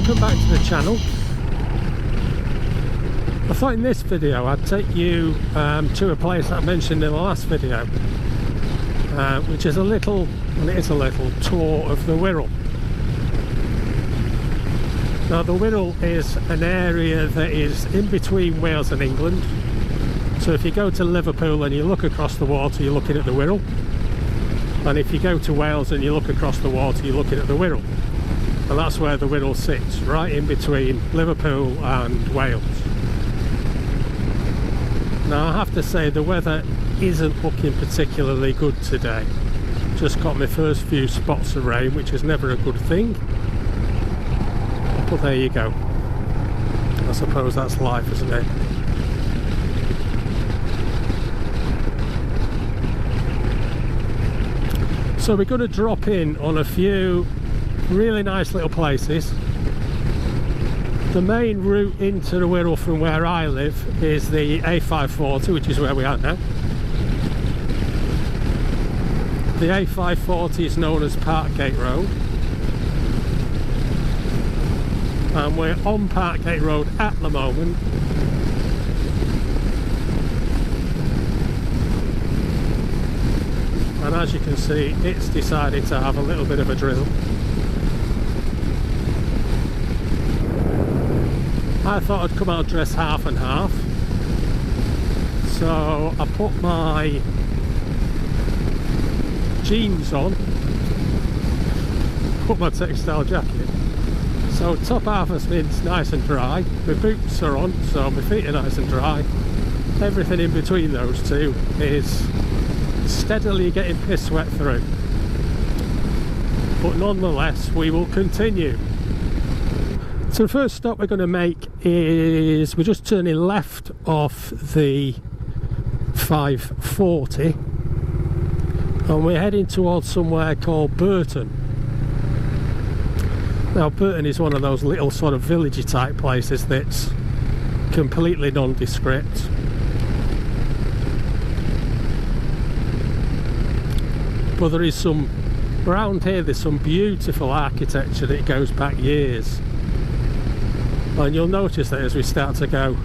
welcome back to the channel. I thought in this video I'd take you to a place that I mentioned in the last video, which is a little tour of the Wirral. Now the Wirral is an area that is in between Wales and England. So if you go to Liverpool and you look across the water, you're looking at the Wirral. And if you go to Wales and you look across the water, you're looking at the Wirral. And that's where the Wirral sits, right in between Liverpool and Wales. Now I have to say the weather isn't looking particularly good today. Just got my first few spots of rain, which is never a good thing. But there you go. I suppose that's life, isn't it? So we're going to drop in on a few really nice little places. The main route into the Wirral from where I live is the A540, which is where we are now. The A540 is known as Parkgate Road. And we're on Parkgate Road at the moment. And as you can see, it's decided to have a little bit of a drizzle. I thought I'd come out dressed half and half, so I put my jeans on, put my textile jacket, so top half of me's nice and dry, my boots are on so my feet are nice and dry, everything in between those two is steadily getting piss wet through, but nonetheless we will continue. So the first stop we're going to make is, we're just turning left off the 540 and we're heading towards somewhere called Burton. Now Burton is one of those little sort of villagey type places that's completely nondescript. But there is some, around here there's some beautiful architecture that goes back years. And you'll notice that as we start to go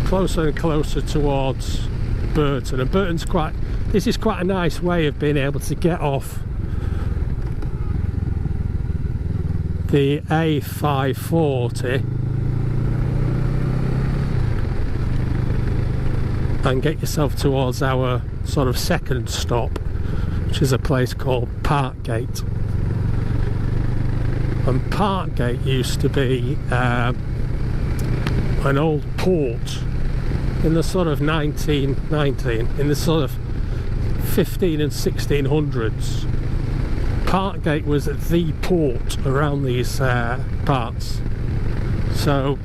closer and closer towards Burton, and Burton's this is quite a nice way of being able to get off the A540 and get yourself towards our sort of second stop, which is a place called Parkgate. And Parkgate used to be an old port in the sort of in the sort of 15 and 1600s. Parkgate was the port around these parts. So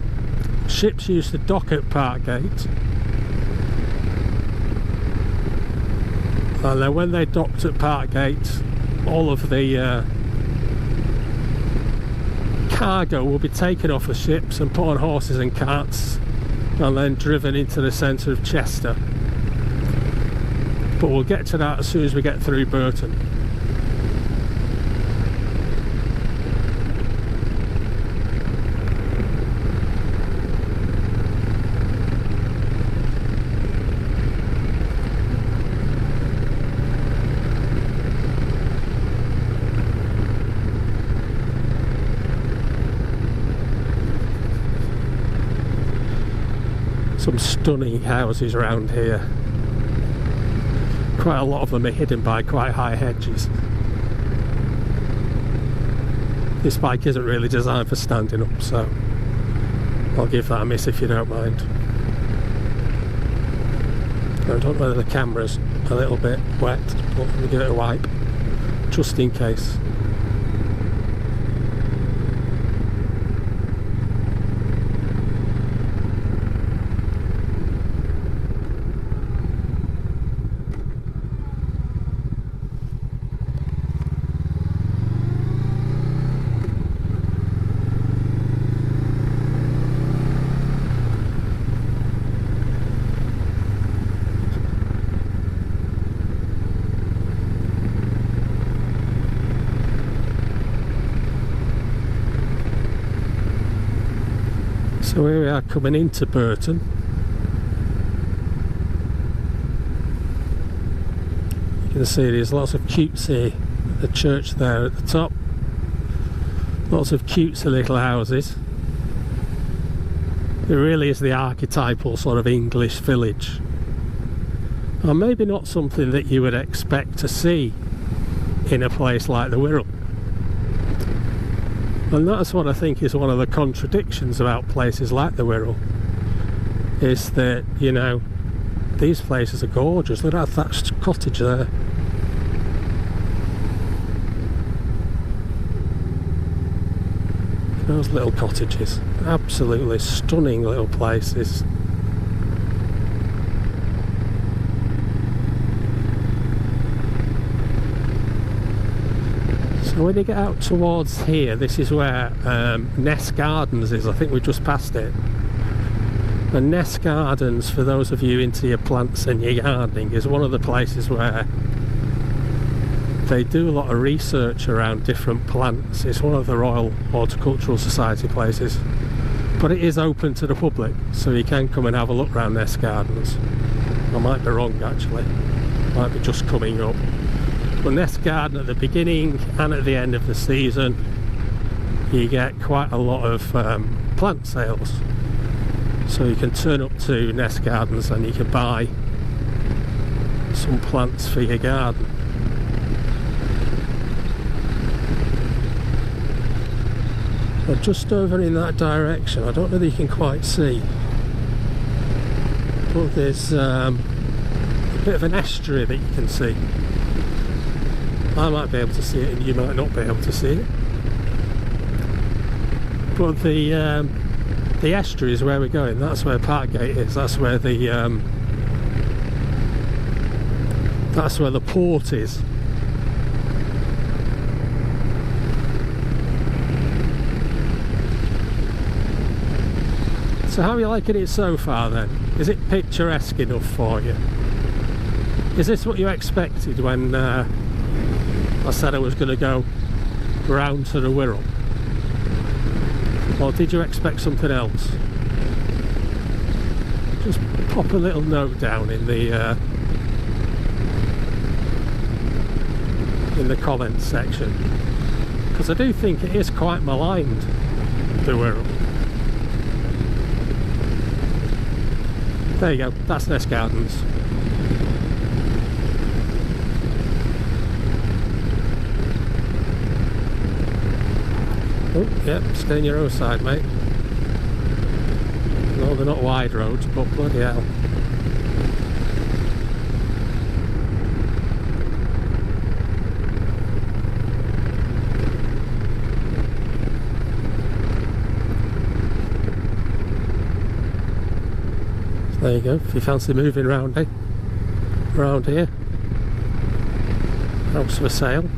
ships used to dock at Parkgate, and then when they docked at Parkgate, all of the cargo will be taken off the ships and put on horses and carts and then driven into the centre of Chester. But we'll get to that as soon as we get through Burton. Some stunning houses around here. Quite a lot of them are hidden by quite high hedges. This bike isn't really designed for standing up, so I'll give that a miss if you don't mind. I don't know whether the camera's a little bit wet, but let me give it a wipe just in case. So here we are coming into Burton. You can see there's lots of cutesy, the church there at the top. Lots of cutesy little houses. It really is the archetypal sort of English village. And maybe not something that you would expect to see in a place like the Wirral. And that's what I think is one of the contradictions about places like the Wirral, is that, you know, these places are gorgeous. Look at that thatched cottage there. Those little cottages, absolutely stunning little places. So when you get out towards here, this is where Nest Gardens is. I think we just passed it. And Nest Gardens, for those of you into your plants and your gardening, is one of the places where they do a lot of research around different plants. It's one of the Royal Horticultural Society places, but it is open to the public, so you can come and have a look around Nest Gardens. I might be wrong actually, might be just coming up. But Nest Garden, at the beginning and at the end of the season, you get quite a lot of plant sales. So you can turn up to Nest Gardens and you can buy some plants for your garden. But just over in that direction, I don't know that you can quite see, but there's a bit of an estuary that you can see. I might be able to see it and you might not be able to see it. But the estuary is where we're going. That's where Parkgate is. That's where the port is. So how are you liking it so far then? Is it picturesque enough for you? Is this what you expected when I said I was going to go round to the Wirral? Or did you expect something else? Just pop a little note down in the comments section, because I do think it is quite maligned, the Wirral. There you go, that's Nest Gardens. Oh, yep, stay on your own side, mate. No, they're not wide roads, but bloody hell. So there you go, if you fancy moving around, around here. House for sale.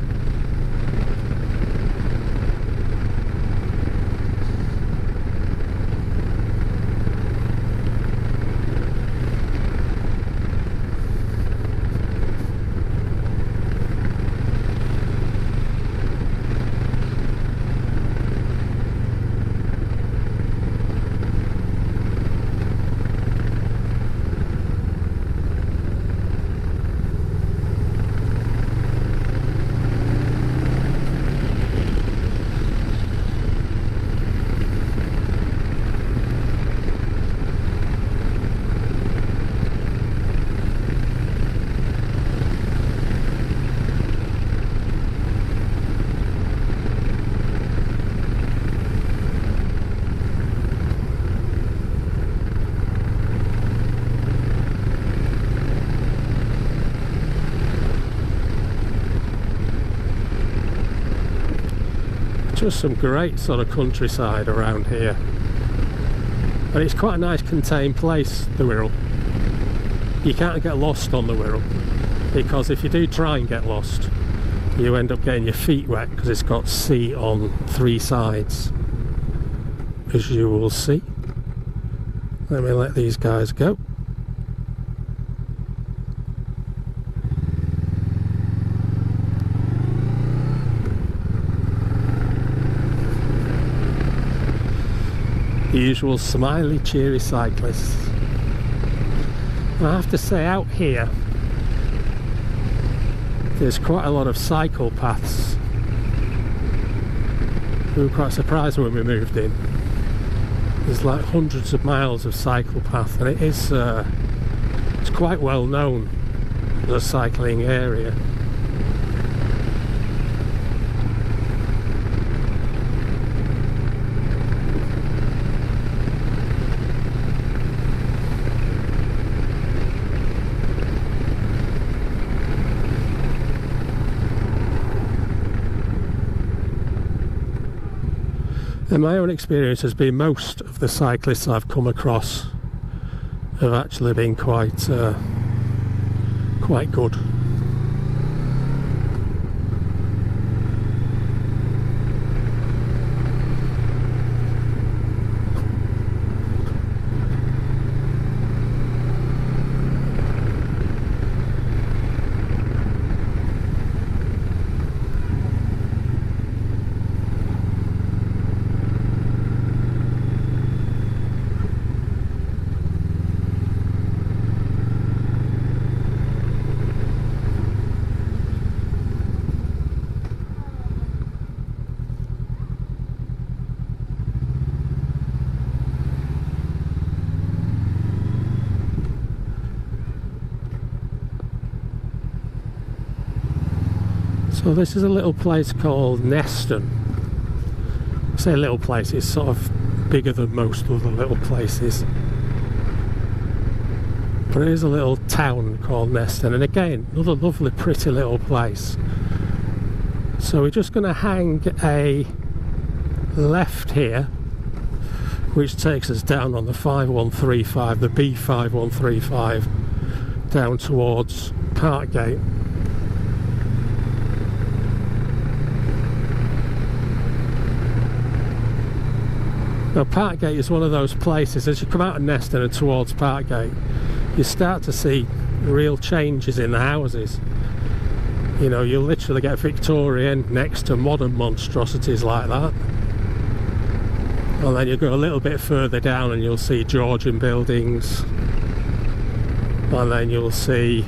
Just some great sort of countryside around here, and it's quite a nice contained place, the Wirral. You can't get lost on the Wirral, because if you do try and get lost, you end up getting your feet wet, because it's got sea on 3 sides, as you will see. Let me let these guys go. usual smiley, cheery cyclists. And I have to say, out here there's quite a lot of cycle paths. We were quite surprised when we moved in. There's like hundreds of miles of cycle path, and it's quite well known as a cycling area. And my own experience has been most of the cyclists I've come across have actually been quite good. So this is a little place called Neston. I say little place, it's sort of bigger than most other little places. But it is a little town called Neston, and again, another lovely pretty little place. So we're just going to hang a left here, which takes us down on the 5135, the B5135, down towards Parkgate. Now Parkgate is one of those places, as you come out of Neston and towards Parkgate, you start to see real changes in the houses. You know, you'll literally get Victorian next to modern monstrosities like that. And then you go a little bit further down and you'll see Georgian buildings. And then you'll see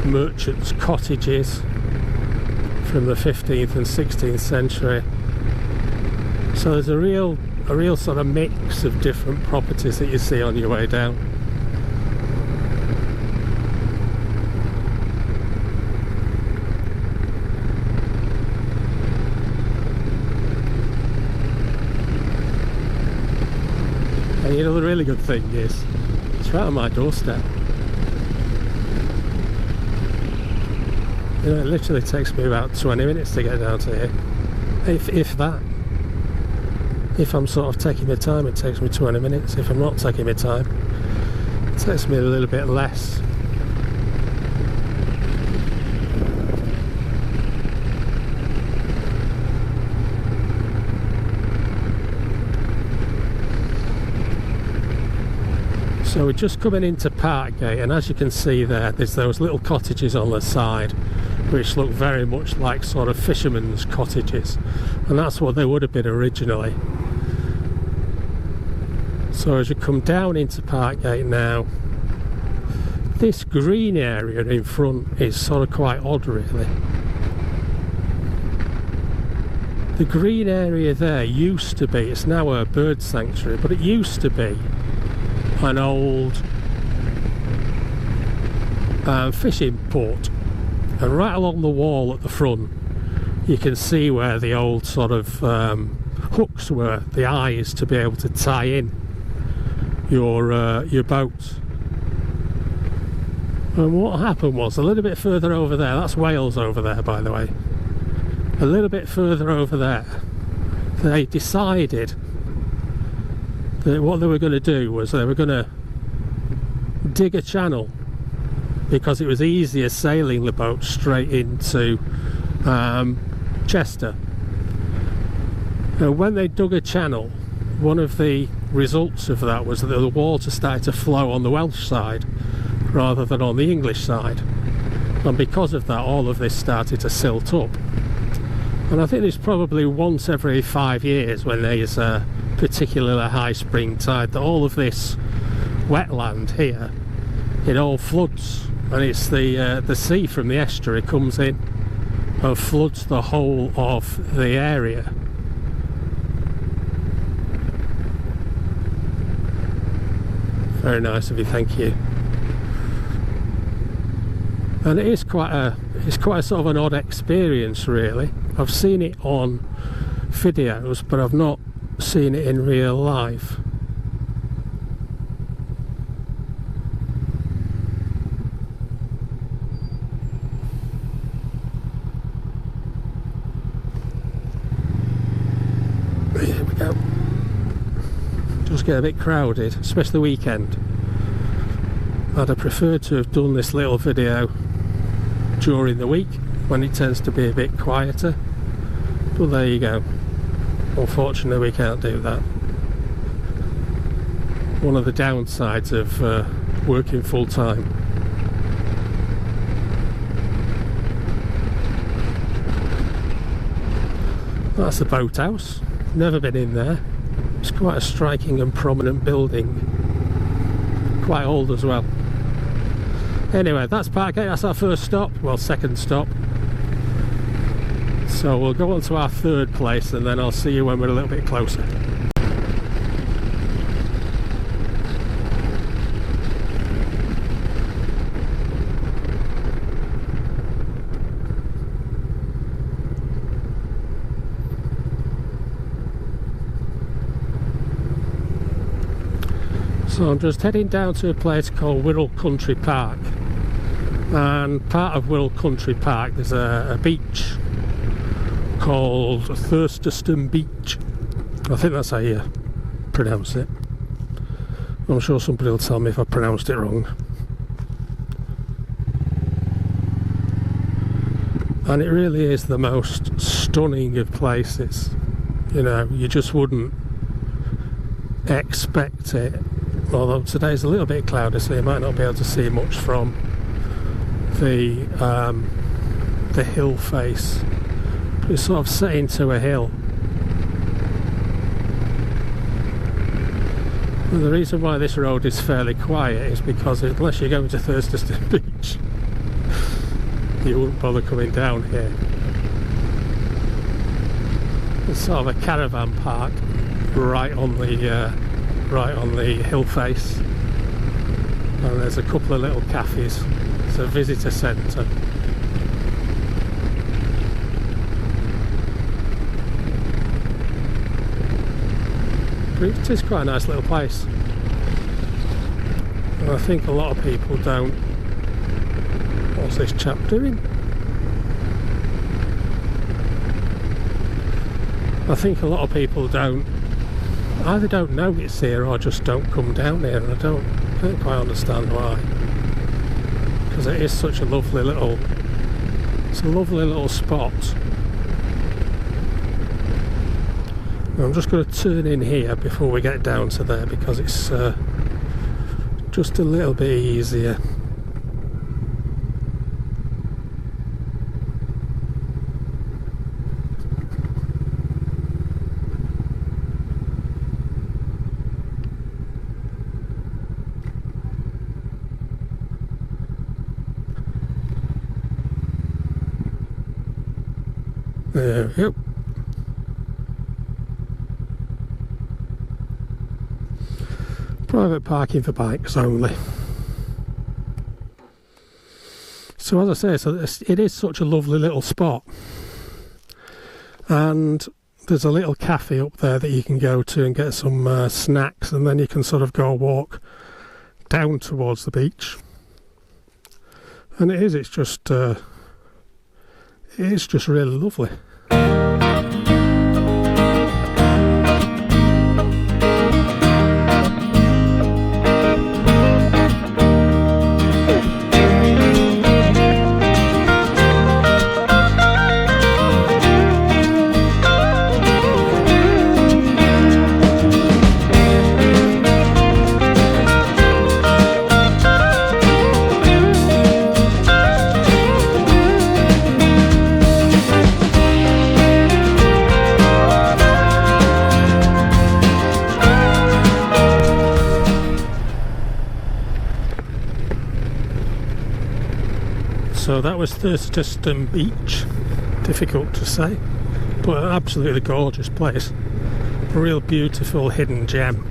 merchants' cottages from the 15th and 16th century. So there's a real sort of mix of different properties that you see on your way down. And you know, the really good thing is, it's right on my doorstep. You know, it literally takes me about 20 minutes to get down to here, if that. If I'm sort of taking my time, it takes me 20 minutes. If I'm not taking my time, it takes me a little bit less. So we're just coming into Parkgate, and as you can see there's those little cottages on the side which look very much like sort of fishermen's cottages, and that's what they would have been originally. So as you come down into Parkgate now, this green area in front is sort of quite odd really. The green area there used to be, it's now a bird sanctuary, but it used to be an old fishing port, and right along the wall at the front you can see where the old sort of hooks were, the eyes to be able to tie in your boat. And what happened was, a little bit further over there, that's Wales over there by the way, a little bit further over there, they decided that what they were going to do was they were going to dig a channel, because it was easier sailing the boat straight into Chester. And when they dug a channel, one of the results of that was that the water started to flow on the Welsh side rather than on the English side, and because of that all of this started to silt up. And I think it's probably once every 5 years when there's a particularly high spring tide that all of this wetland here, it all floods, and it's the sea from the estuary comes in and floods the whole of the area. Very nice of you, thank you. And it is quite a sort of an odd experience, really. I've seen it on videos, but I've not seen it in real life. Here we go. Just get a bit crowded, especially the weekend. I'd have preferred to have done this little video during the week when it tends to be a bit quieter, but there you go. Unfortunately, we can't do that. One of the downsides of working full time. That's the boathouse. Never been in there. It's quite a striking and prominent building. Quite old as well. Anyway, that's Parkgate. That's our first stop. Well, second stop. So we'll go on to our third place, and then I'll see you when we're a little bit closer. So I'm just heading down to a place called Wirral Country Park, and part of Wirral Country Park there's a beach called Thurstaston Beach. I think that's how you pronounce it. I'm sure somebody will tell me if I pronounced it wrong. And it really is the most stunning of places. You know, you just wouldn't expect it. Although today's a little bit cloudy, so you might not be able to see much from the hill face. But it's sort of set into a hill. And the reason why this road is fairly quiet is because unless you're going to Thurstaston Beach, you wouldn't bother coming down here. It's sort of a caravan park right on the hill face, and there's a couple of little cafes. It's a visitor centre. But it is quite a nice little place, and I think a lot of people don't. What's this chap doing? I think a lot of people either don't know it's here or just don't come down here, and I don't quite understand why, because it is such a lovely little spot. I'm just going to turn in here before we get down to there, because it's just a little bit easier. There we go. Private parking for bikes only. So as I say, it is such a lovely little spot, and there's a little cafe up there that you can go to and get some snacks, and then you can sort of go walk down towards the beach. And it's just really lovely. So that was Thurstaston Beach. Difficult to say, but an absolutely gorgeous place. A real beautiful hidden gem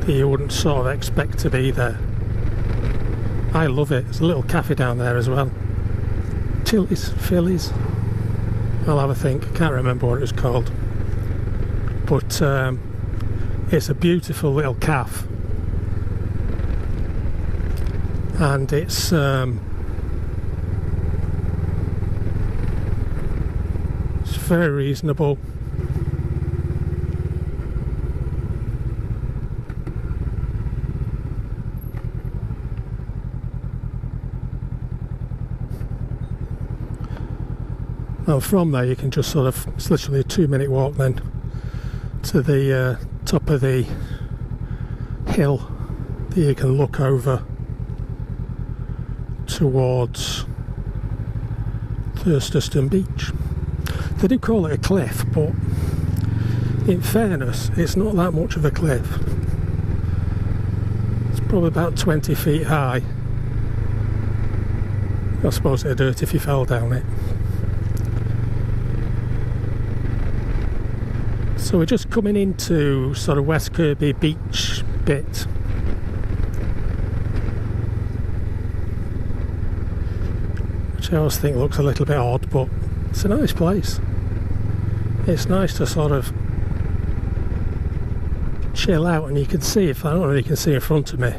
that you wouldn't sort of expect to be there. I love it. There's a little cafe down there as well. Phillies. I'll have a think. I can't remember what it was called. But it's a beautiful little cafe. And it's very reasonable. Well, from there you can just sort of, it's literally a 2-minute walk then to the top of the hill that you can look over towards Thurstaston Beach. They do call it a cliff, but in fairness it's not that much of a cliff. It's probably about 20 feet high. I suppose it'd hurt if you fell down it. So we're just coming into sort of West Kirby beach bit. Which I always think looks a little bit odd, but it's a nice place. It's nice to sort of chill out, and you can see, if I don't know if you can see in front of me,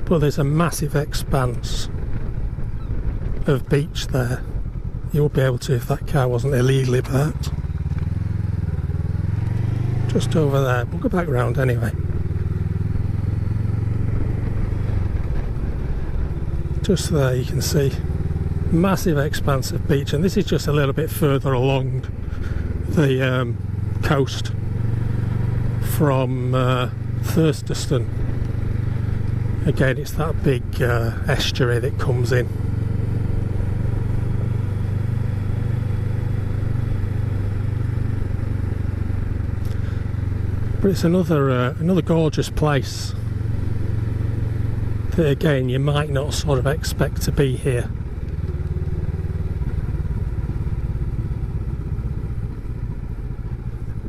but there's a massive expanse of beach there. You would be able to if that car wasn't illegally parked. Just over there. We'll go back round anyway. Just there you can see massive expanse of beach, and this is just a little bit further along the coast from Thurstaston. Again, it's that big estuary that comes in. But it's another gorgeous place that again you might not sort of expect to be here.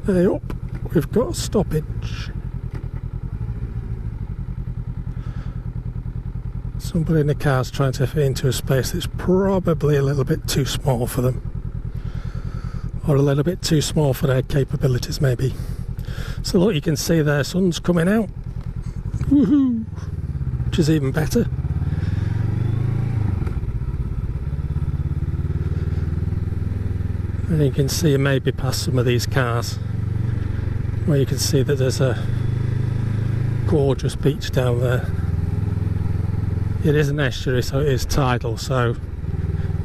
Hey up, we've got a stoppage. Somebody in the car's trying to fit into a space that's probably a little bit too small for them, or a little bit too small for their capabilities maybe. So look, you can see their sun's coming out. Woohoo! Which is even better. And you can see maybe past some of these cars where you can see that there's a gorgeous beach down there. It is an estuary, so it is tidal, so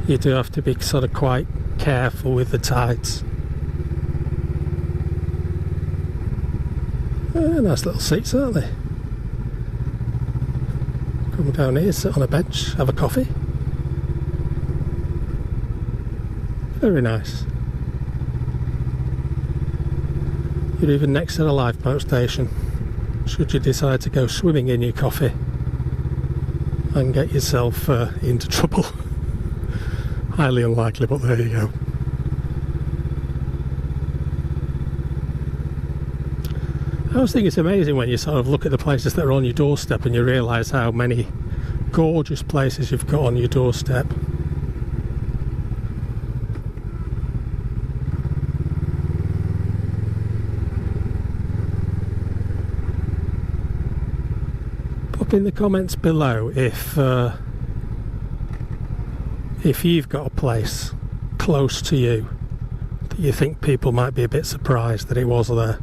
you do have to be sort of quite careful with the tides. Nice little seats, aren't they? Come down here, sit on a bench, have a coffee. Very nice. You're even next to the lifeboat station, should you decide to go swimming in your coffee and get yourself into trouble. Highly unlikely, but there you go. I always think it's amazing when you sort of look at the places that are on your doorstep and you realise how many gorgeous places you've got on your doorstep. Pop in the comments below if you've got a place close to you that you think people might be a bit surprised that it was there.